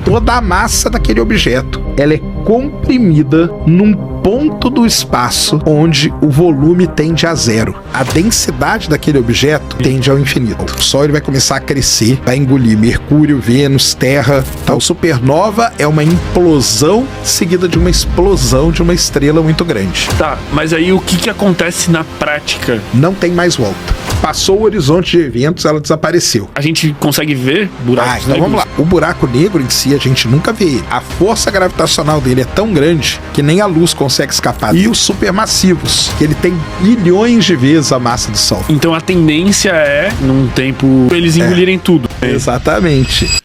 toda a massa daquele objeto, ela é comprimida num ponto do espaço onde o volume tende a zero. A densidade daquele objeto tende ao infinito. O Sol ele vai começar a crescer, vai engolir Mercúrio, Vênus, Terra. Então, supernova é uma implosão seguida de uma explosão de uma estrela muito grande. Tá, mas aí o que acontece na prática? Não tem mais volta. Passou o horizonte de eventos, ela desapareceu. A gente consegue ver buracos então negros? vamos lá. O buraco negro em si, a gente nunca vê ele. A força gravitacional dele é tão grande que nem a luz consegue escapar. E os supermassivos, ele tem bilhões de vezes a massa do Sol. Então a tendência é, num tempo, eles engolirem tudo. Exatamente.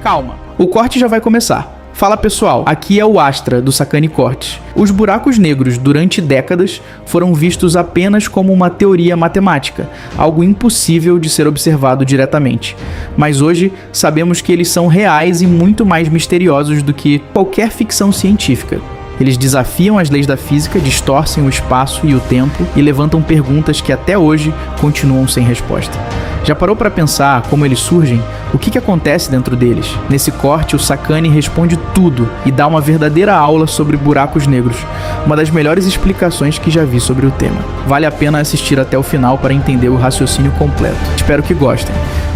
Calma, o corte já vai começar. Fala pessoal, aqui é o Astra do Sacane Cortes. Os buracos negros durante décadas foram vistos apenas como uma teoria matemática, algo impossível de ser observado diretamente. Mas hoje sabemos que eles são reais e muito mais misteriosos do que qualquer ficção científica. Eles desafiam as leis da física, distorcem o espaço e o tempo e levantam perguntas que até hoje continuam sem resposta. Já parou para pensar como eles surgem? O que acontece dentro deles? Nesse corte, o Sacane responde tudo e dá uma verdadeira aula sobre buracos negros, uma das melhores explicações que já vi sobre o tema. Vale a pena assistir até o final para entender o raciocínio completo. Espero que gostem.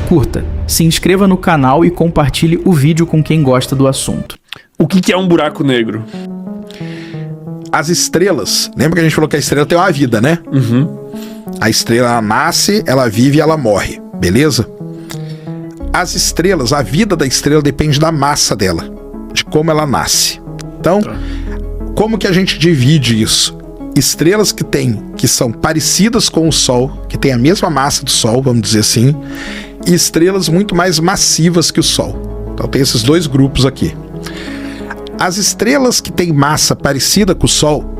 Curta, se inscreva no canal e compartilhe o vídeo com quem gosta do assunto. O que é um buraco negro? As estrelas, lembra que a gente falou que a estrela tem uma vida, né? A estrela ela nasce, ela vive e ela morre, beleza? As estrelas, a vida da estrela depende da massa dela, de como ela nasce. Então, como que a gente divide isso? Estrelas que são parecidas com o Sol, que têm a mesma massa do Sol, vamos dizer assim, e estrelas muito mais massivas que o Sol. Então tem esses dois grupos aqui. As estrelas que têm massa parecida com o Sol,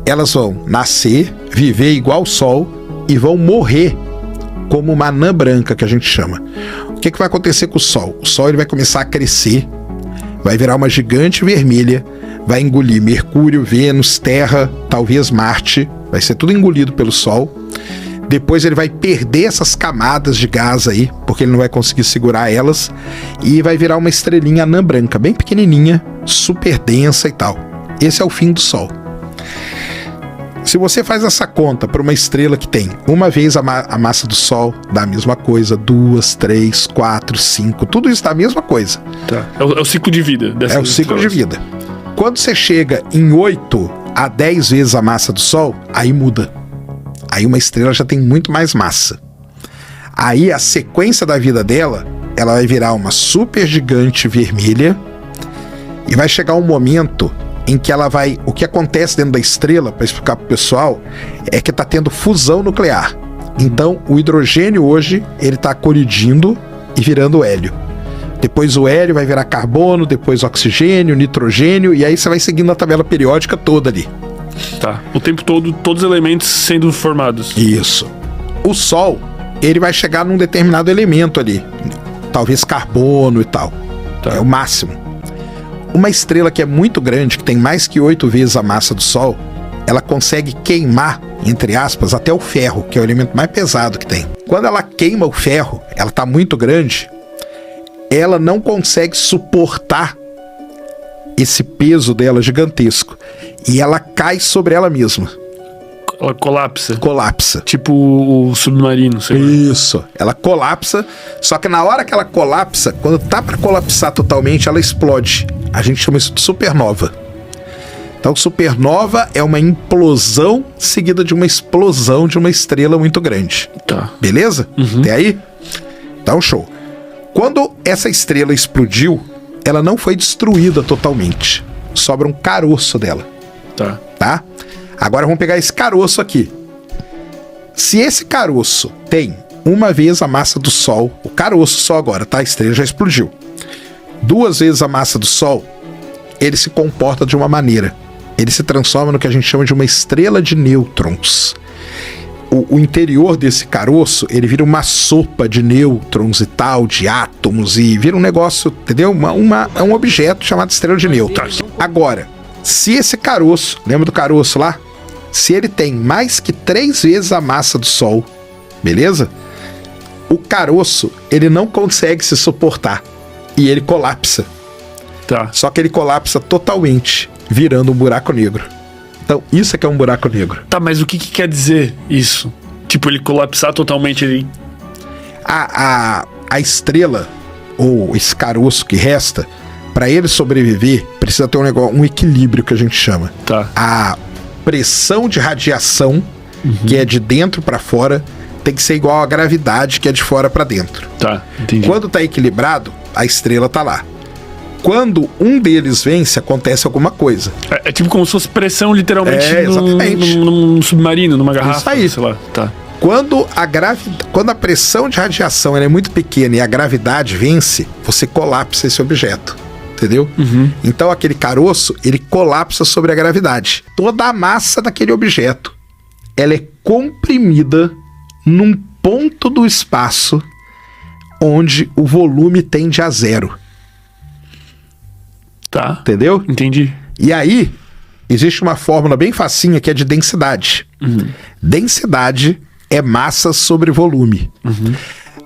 elas vão nascer, viver igual o Sol e vão morrer como uma anã branca, que a gente chama. O que vai acontecer com o Sol? O Sol ele vai começar a crescer, vai virar uma gigante vermelha, vai engolir Mercúrio, Vênus, Terra, talvez Marte, vai ser tudo engolido pelo Sol. Depois ele vai perder essas camadas de gás aí, porque ele não vai conseguir segurar elas, e vai virar uma estrelinha anã branca, bem pequenininha, super densa e tal. Esse é o fim do Sol. Se você faz essa conta para uma estrela que tem uma vez a massa do Sol, dá a mesma coisa, 2, 3, 4, 5, tudo isso dá a mesma coisa. Tá. É o ciclo de vida dessas É o ciclo estrelas. de vida. Quando você chega em 8 a 10 vezes a massa do Sol, aí muda. Aí uma estrela já tem muito mais massa. Aí a sequência da vida dela, ela vai virar uma super gigante vermelha e vai chegar um momento em que ela vai... O que acontece dentro da estrela, para explicar pro pessoal, é que tá tendo fusão nuclear. Então o hidrogênio hoje, ele tá colidindo e virando hélio. Depois o hélio vai virar carbono, depois oxigênio, nitrogênio, e aí você vai seguindo a tabela periódica toda ali. Tá. O tempo todo, todos os elementos sendo formados. Isso. O Sol, ele vai chegar num determinado elemento ali. Talvez carbono e tal. Tá. É o máximo. Uma estrela que é muito grande, que tem mais que 8 vezes a massa do Sol, ela consegue queimar, entre aspas, até o ferro, que é o elemento mais pesado que tem. Quando ela queima o ferro, ela tá muito grande, ela não consegue suportar esse peso dela gigantesco. E ela cai sobre ela mesma. Ela colapsa. Colapsa. Tipo o submarino, sei lá. Isso. Ela colapsa, só que na hora que ela colapsa, quando tá pra colapsar totalmente, ela explode. A gente chama isso de supernova. Então, supernova é uma implosão seguida de uma explosão de uma estrela muito grande. Tá. Beleza? Até aí? Então, show. Quando essa estrela explodiu, ela não foi destruída totalmente. Sobra um caroço dela. Tá? Agora vamos pegar esse caroço aqui. Se esse caroço tem uma vez a massa do Sol, o caroço só agora, tá? A estrela já explodiu. 2 vezes a massa do Sol, ele se comporta de uma maneira. Ele se transforma no que a gente chama de uma estrela de nêutrons. O interior desse caroço, ele vira uma sopa de nêutrons e tal, de átomos, e vira um negócio, entendeu? É um objeto chamado estrela de nêutrons. Agora, se esse caroço, lembra do caroço lá? Se ele tem mais que 3 vezes a massa do Sol, beleza? O caroço, ele não consegue se suportar. e ele colapsa. Tá. Só que ele colapsa totalmente, virando um buraco negro. Então, isso é que é um buraco negro. Tá, mas o que quer dizer isso? Tipo, ele colapsar totalmente, ele... A estrela, ou esse caroço que resta, para ele sobreviver, precisa ter um equilíbrio que a gente chama. Tá. A pressão de radiação, que é de dentro para fora, tem que ser igual à gravidade, que é de fora para dentro. Tá, entendi. Quando tá equilibrado, a estrela tá lá. Quando um deles vence, acontece alguma coisa. É tipo como se fosse pressão, literalmente, exatamente. num submarino, numa garrafa. Isso aí. Sei lá, tá. Quando a pressão de radiação ela é muito pequena e a gravidade vence, você colapsa esse objeto. Entendeu? Então aquele caroço, ele colapsa sobre a gravidade. Toda a massa daquele objeto, ela é comprimida num ponto do espaço onde o volume tende a zero. Tá. Entendeu? Entendi. E aí, existe uma fórmula bem facinha que é de densidade. Densidade é massa sobre volume.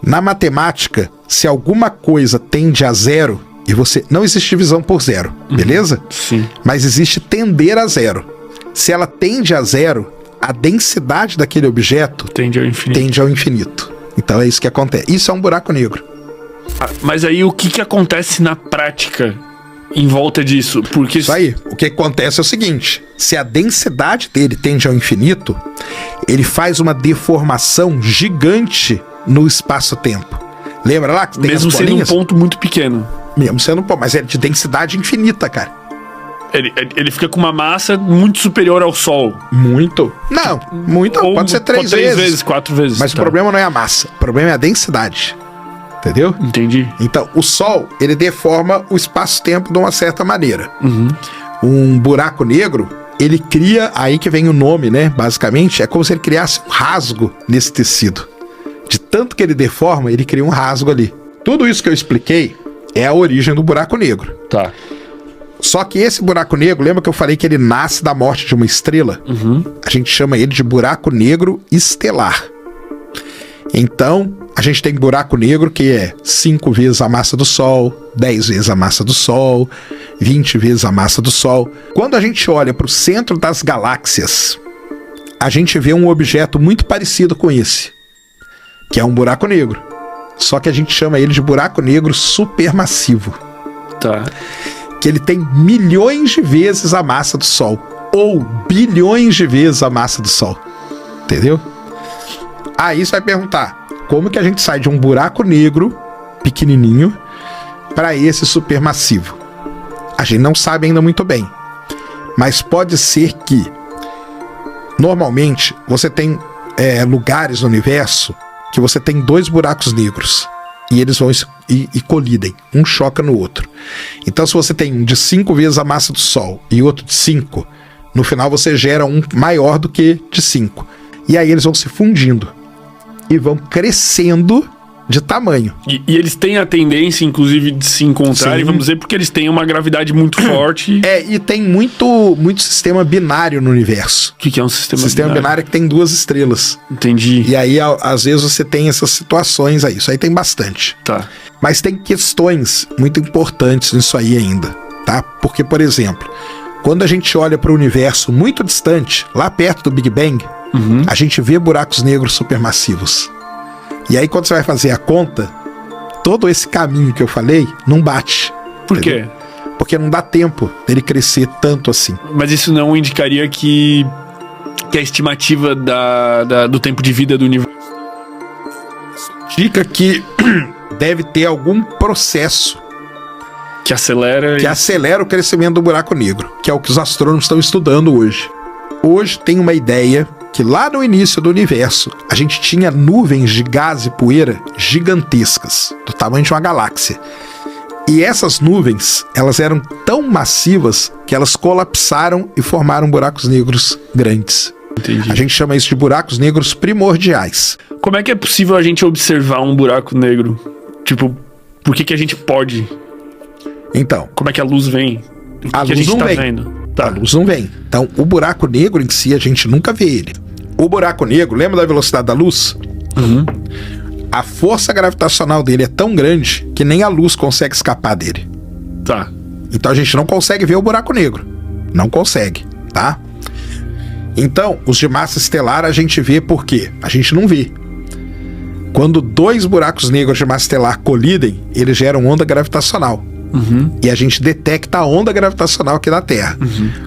Na matemática, se alguma coisa tende a zero, e você... Não existe divisão por zero, beleza? Sim. Mas existe tender a zero. Se ela tende a zero, a densidade daquele objeto Tende ao infinito. tende ao infinito. Então é isso que acontece. Isso é um buraco negro. Mas aí o que acontece na prática em volta disso? Porque Isso aí. O que acontece é o seguinte: se a densidade dele tende ao infinito, ele faz uma deformação gigante no espaço-tempo. Lembra lá que tem mesmo as sendo um bolinhas? ponto muito pequeno, Mesmo sendo um ponto, mas é de densidade infinita, cara. ele fica com uma massa muito superior ao Sol. Muito. Não, muito. Ou Pode ser três vezes. 4 vezes. Mas tá. o problema não é a massa. O problema é a densidade. Entendeu? Entendi. Então, o Sol, ele deforma o espaço-tempo de uma certa maneira. Um buraco negro, ele cria, aí que vem o nome, né? Basicamente, é como se ele criasse um rasgo nesse tecido. De tanto que ele deforma, ele cria um rasgo ali. Tudo isso que eu expliquei é a origem do buraco negro. Tá. Só que esse buraco negro, lembra que eu falei que ele nasce da morte de uma estrela? A gente chama ele de buraco negro estelar. Então, a gente tem buraco negro que é 5 vezes a massa do Sol, 10 vezes a massa do Sol, 20 vezes a massa do Sol. Quando a gente olha para o centro das galáxias, a gente vê um objeto muito parecido com esse, que é um buraco negro. Só que a gente chama ele de buraco negro supermassivo. Tá. Que ele tem milhões de vezes a massa do Sol, ou bilhões de vezes a massa do Sol. Entendeu? Aí você vai perguntar, como que a gente sai de um buraco negro pequenininho para esse supermassivo? A gente não sabe ainda muito bem, mas pode ser que normalmente você tem lugares no universo que você tem 2 buracos negros e eles vão e colidem, um choca no outro. Então, se você tem um de 5 vezes a massa do Sol e outro de 5, no final você gera um maior do que de 5. E aí eles vão se fundindo e vão crescendo de tamanho. E eles têm a tendência, inclusive, de se encontrarem, Sim. vamos dizer, porque eles têm uma gravidade muito forte. E tem muito sistema binário no universo. O que é um sistema Sistema binário que tem 2 estrelas. Entendi. E aí, às vezes, você tem essas situações aí. Isso aí tem bastante. Tá. Mas tem questões muito importantes nisso aí ainda, tá? Porque, por exemplo, quando a gente olha para o universo muito distante, lá perto do Big Bang, a gente vê buracos negros supermassivos. E aí, quando você vai fazer a conta, todo esse caminho que eu falei não bate. Por quê? Porque não dá tempo dele crescer tanto assim. Mas isso não indicaria que a estimativa do tempo de vida do universo... Indica que deve ter algum processo Que acelera... que acelera o crescimento do buraco negro, que é o que os astrônomos estão estudando hoje. Hoje tem uma ideia que lá no início do universo a gente tinha nuvens de gás e poeira gigantescas, do tamanho de uma galáxia. E essas nuvens, elas eram tão massivas que elas colapsaram e formaram buracos negros grandes. Entendi. A gente chama isso de buracos negros primordiais. Como é que é possível a gente observar um buraco negro? Tipo, por que a gente pode? Então, Como é que a luz vem? O que A a luz gente não tá vem. vendo? a luz não vem. Então, o buraco negro em si, a gente nunca vê ele. O buraco negro, lembra da velocidade da luz? A força gravitacional dele é tão grande que nem a luz consegue escapar dele. Tá. Então a gente não consegue ver o buraco negro. Não consegue, tá? Então, os de massa estelar a gente vê por quê? A gente não vê. Quando dois buracos negros de massa estelar colidem, eles geram onda gravitacional. E a gente detecta a onda gravitacional aqui da Terra.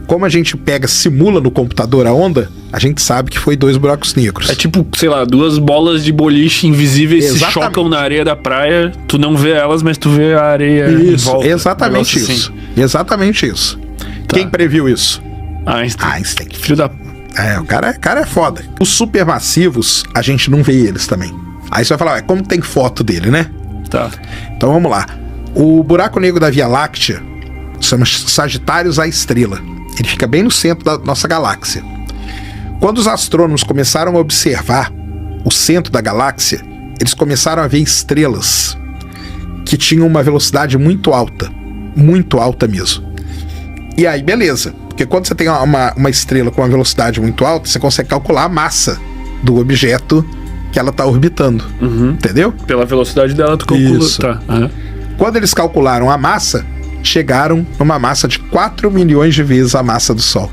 Como a gente simula no computador a onda, a gente sabe que foi dois buracos negros. É tipo, sei lá, duas bolas de boliche invisíveis se Exatamente. chocam na areia da praia. Tu não vê elas, mas tu vê a areia em Isso, volta. exatamente Um negócio isso. Exatamente isso. Quem previu isso? Assim. Einstein. Filho da... O cara é foda. Os supermassivos, a gente não vê eles também. Aí você vai falar, como tem foto dele, né? Tá. Então vamos lá. O buraco negro da Via Láctea chama Sagitários A Estrela. Ele fica bem no centro da nossa galáxia. Quando os astrônomos começaram a observar o centro da galáxia, eles começaram a ver estrelas que tinham uma velocidade muito alta mesmo. E aí, beleza. Porque quando você tem uma estrela com uma velocidade muito alta, você consegue calcular a massa do objeto que ela está orbitando. Entendeu? Pela velocidade dela, tu calcula. Isso. Tá. Quando eles calcularam a massa, chegaram numa massa de 4 milhões de vezes a massa do Sol.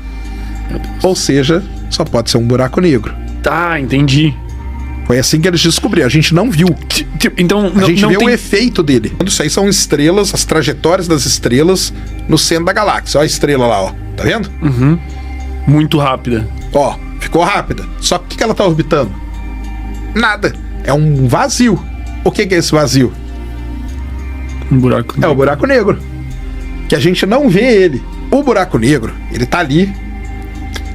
Ou seja, só pode ser um buraco negro. Tá, entendi. Foi assim que eles descobriram. A gente não viu. Então, A gente não vê tem... o efeito dele. Isso aí são estrelas, as trajetórias das estrelas no centro da galáxia. Ó a estrela lá, ó. Tá vendo? Muito rápida. Ó, ficou rápida. Só que o que ela tá orbitando? Nada. É um vazio. O que é esse vazio? Um buraco. É o buraco negro. Que a gente não vê ele. O buraco negro, ele tá ali.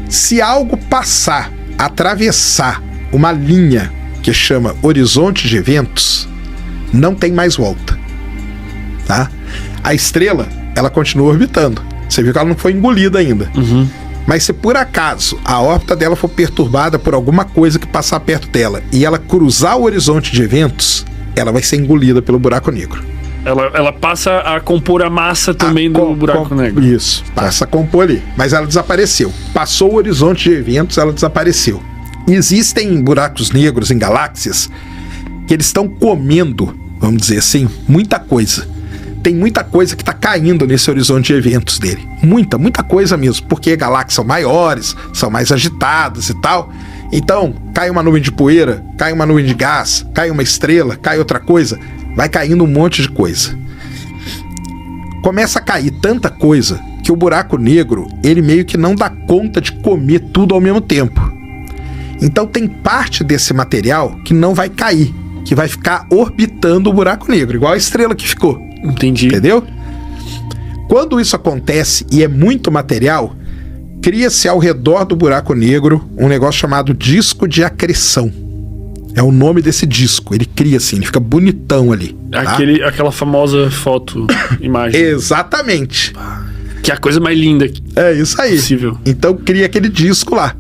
Se algo passar, atravessar uma linha que chama horizonte de eventos, não tem mais volta. Tá? A estrela, ela continua orbitando. Você viu que ela não foi engolida ainda. Mas se por acaso a órbita dela for perturbada por alguma coisa que passar perto dela e ela cruzar o horizonte de eventos, ela vai ser engolida pelo buraco negro. Ela passa a compor a massa também do buraco negro. Isso, passa a compor ali. Mas ela desapareceu. Passou o horizonte de eventos, ela desapareceu. Existem buracos negros em galáxias que eles estão comendo, vamos dizer assim, muita coisa. Tem muita coisa que está caindo nesse horizonte de eventos dele. Muita coisa mesmo. Porque galáxias são maiores, são mais agitadas e tal. Então, cai uma nuvem de poeira, cai uma nuvem de gás, cai uma estrela, cai outra coisa. Vai caindo um monte de coisa. Começa a cair tanta coisa que o buraco negro, ele meio que não dá conta de comer tudo ao mesmo tempo. Então tem parte desse material que não vai cair, que vai ficar orbitando o buraco negro, igual a estrela que ficou. Entendi. Entendeu? Quando isso acontece e é muito material, cria-se ao redor do buraco negro um negócio chamado disco de acreção. É o nome desse disco. Ele cria assim, ele fica bonitão ali. Tá? Aquela famosa foto, imagem. Exatamente. Que é a coisa mais linda É isso aí. possível. Então cria aquele disco lá.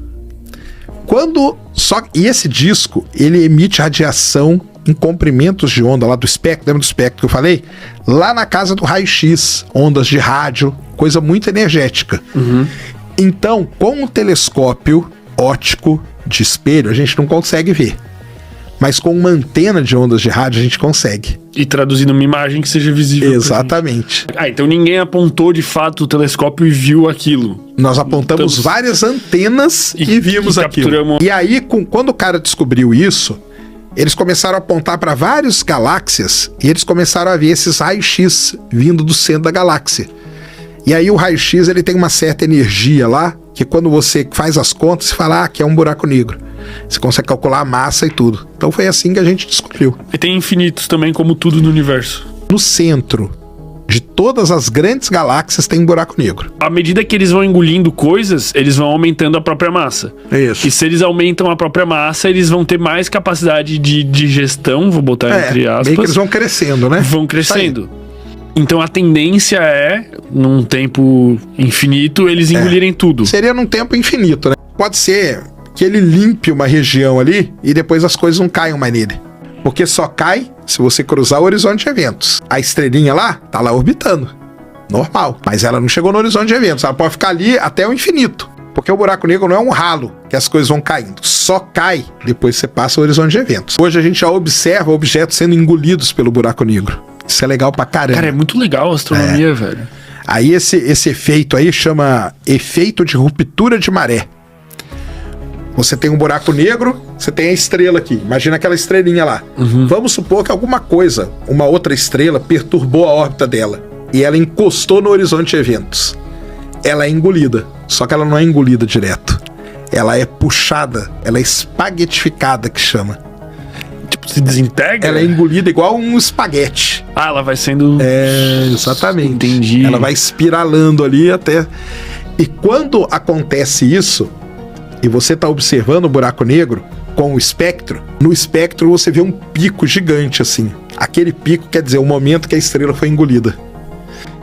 E esse disco, ele emite radiação em comprimentos de onda lá do espectro, lembra do espectro que eu falei? Lá na casa do raio-x, ondas de rádio, coisa muito energética. Então, com o telescópio óptico de espelho, a gente não consegue ver. Mas com uma antena de ondas de rádio a gente consegue. E traduzindo uma imagem que seja visível. Exatamente. Então ninguém apontou de fato o telescópio e viu aquilo. Nós apontamos várias antenas e vimos aquilo. capturamos. E aí, quando o cara descobriu isso, eles começaram a apontar para várias galáxias e eles começaram a ver esses raios-x vindo do centro da galáxia. E aí o raio-x, ele tem uma certa energia lá, que quando você faz as contas, você fala, que é um buraco negro. Você consegue calcular a massa e tudo. Então foi assim que a gente descobriu. E tem infinitos também, como tudo no universo. No centro de todas as grandes galáxias tem um buraco negro. À medida que eles vão engolindo coisas, eles vão aumentando a própria massa. Isso. E se eles aumentam a própria massa, eles vão ter mais capacidade de digestão, vou botar entre aspas. Meio que eles vão crescendo, né? Vão crescendo. Então a tendência é, num tempo infinito, eles engolirem tudo. Seria num tempo infinito, né? Pode ser que ele limpe uma região ali e depois as coisas não caiam mais nele. Porque só cai se você cruzar o horizonte de eventos. A estrelinha lá, tá lá orbitando. Normal. Mas ela não chegou no horizonte de eventos. Ela pode ficar ali até o infinito. Porque o buraco negro não é um ralo, que as coisas vão caindo. Só cai depois que você passa o horizonte de eventos. Hoje a gente já observa objetos sendo engolidos pelo buraco negro. Isso é legal pra caramba. Cara, é muito legal a astronomia, velho. Aí esse efeito aí chama efeito de ruptura de maré. Você tem um buraco negro, você tem a estrela aqui. Imagina aquela estrelinha lá. Vamos supor que alguma coisa, uma outra estrela, perturbou a órbita dela. E ela encostou no horizonte de eventos. Ela é engolida. Só que ela não é engolida direto. Ela é puxada, ela é espaguetificada, que chama. Tipo, se desintegra? Ela é engolida igual um espaguete. Ah, ela vai sendo... Exatamente. Entendi. Ela vai espiralando ali até... E quando acontece isso, e você está observando o buraco negro com o espectro, no espectro você vê um pico gigante assim. Aquele pico quer dizer o momento que a estrela foi engolida.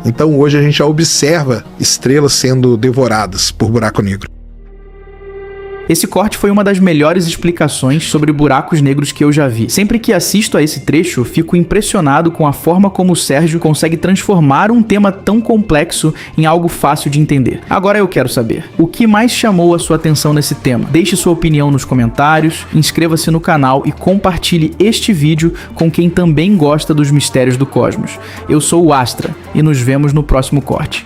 Então hoje a gente já observa estrelas sendo devoradas por buraco negro. Esse corte foi uma das melhores explicações sobre buracos negros que eu já vi. Sempre que assisto a esse trecho, fico impressionado com a forma como o Sérgio consegue transformar um tema tão complexo em algo fácil de entender. Agora eu quero saber, o que mais chamou a sua atenção nesse tema? Deixe sua opinião nos comentários, inscreva-se no canal e compartilhe este vídeo com quem também gosta dos mistérios do cosmos. Eu sou o Astra e nos vemos no próximo corte.